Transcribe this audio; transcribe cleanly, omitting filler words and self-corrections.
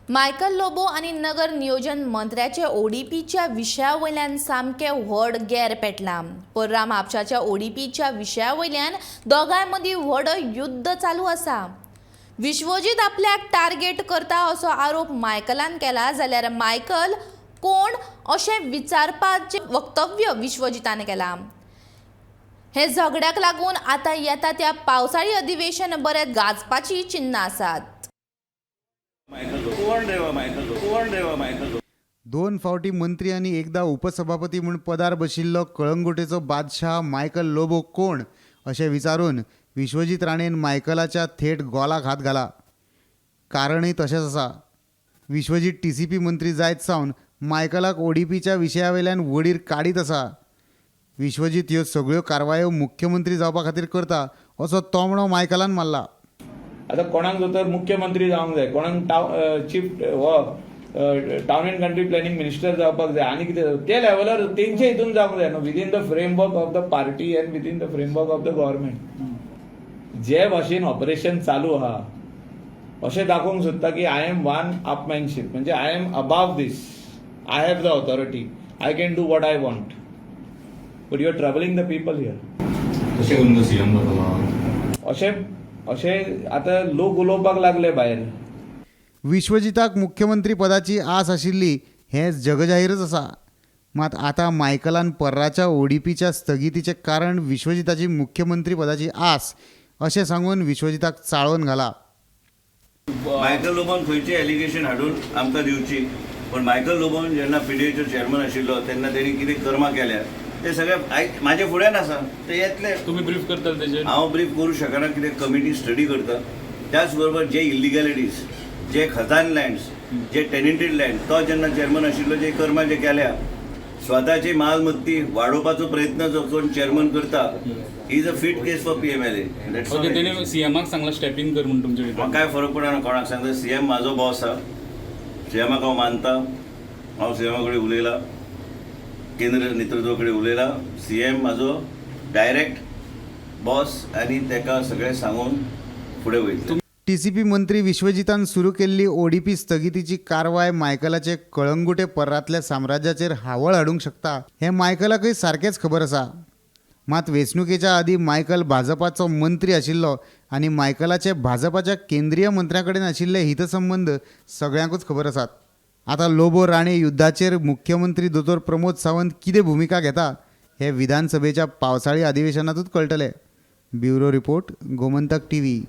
Michael Lobo आणि नगर नियोजन मंत्र्याचे ओडीपीच्या विशयावयल्यान सामके व्हड गैर पेटला। पर्रा म्हापशाच्या ओडीपीच्या विशयावयल्यान दोगांय मदीं व्हड युद्ध चालू आसा। विश्वजीत आपल्याक टार्गेट करता असो आरोप मायकलान केला, जाल्यार मायकल कोण अशें विचारपाचे वक्तव्य विश्वजितान केला। हे झगड्याक लागून आता येता त्या पावसाळी अधिवेशन बरें गाजपाची चिन्ह आसात। दोन फावटी मंत्री आणि एकदा उपसभापती म्हणून पदार बशिल्लो कळंगुटेचो बादशाह मायकल लोबो कोण अशें विचारून विश्वजीत राणेन मायकलाच्या थेट गोलाक हात घाला। कारणय तशेंच आसा। विश्वजीत TCP मंत्री जायत सावन मायकलाक ओडीपीच्या विशयावेल्यान वडीर काडीत आसा। विश्वजीत ह्यो सगळ्यो कारवायो मुख्यमंत्री जावपा खातीर करता असो तोमणो मायकलान मारला। आता कोणाक जर तर मुख्यमंत्री जावंक जाय, कोणाक chief town end country planning minister जावपाक जाय आनी कितें ते लेवलार तेंचे हितून जावंक जाय न्हू, within the framework of the party end within the framework of the government जे भाशेन ऑपरेशन चालू आहा अशें दाखोवंक सोदता की आय एम वन अपमॅनशीप, म्हणजे I am above this, I have the authority, I can do what I want, but you are troubling the people here. अशें आता लोक उलोवपाक लागले भायर। विश्वजिताक मुख्यमंत्री पदाची आस आशिल्ली हें जगजाहीरच आसा। मात आता मायकलान पर्राच्या ओडीपीच्या स्थगितीचे कारण विश्वजिताची मुख्यमंत्री पदाची आस अशें सांगून विश्वजिताक चाळोवन घाला। मायकल लोबोन खंयचे एलिगेशन हाडून आमकां दिवची, पण मायकल लोबोन जेन्ना PDAचो चेअरमन आशिल्लो तेन्ना तेणी कितें कर्मां केल्या ते सगळे म्हाजे फुड्यान आसा, ते येतले। तुम्ही ब्रीफ करता तेजेर? हांव ब्रीफ करूं शकना, कितें कमिटी स्टडी करता। त्याच बरोबर जे इलिगॅलिटीज, जे खजान लँड्स, जे टेनेंटेड लँड, तो जेन्ना चेअरमन आशिल्लो जे कर्मां जे केल्या, स्वताची मालमत्ती वाडोवपाचो प्रयत्न जो कोण चेअरमन करता, is a fit case for PMLA। Okay, तेणे सीएमाक सांगला स्टेपिंग कर म्हणून तुमचे म्हाका कांय फरक पडना कोणाक सांगता। CM म्हाजो बॉस आसा, CMाक हांव मानता, हांव CMा कडेन उलयलां, केंद्र नेतृत्वा कडेन उलयलां। CM म्हाजो डायरेक्ट बॉस आनी तेका सगळें सांगून फुडें वयतले। TCP मंत्री विश्वजितान सुरू केल्ली ओडीपी स्थगितीची कारवाय मायकलाचे कळंगुटे पर्रातल्या साम्राज्याचेर हावळ हाडूंक शकता हें मायकलाकय सारकेंच खबर आसा। मात वेंचणुकेच्या आदीं मायकल भाजपाचो मंत्री आशिल्लो आनी मायकलाचे भाजपाच्या केंद्रीय मंत्र्या कडेन आशिल्ले हितसंबंद सगळ्यांकूच खबर आसात। आता लोबो राणे युद्धाचेर मुख्यमंत्री दोतोर प्रमोद सावंत कितें भुमिका घेता हें विधानसभेच्या पावसाळी अधिवेशनातूच कळटलें। Bureau report, Gomantak TV।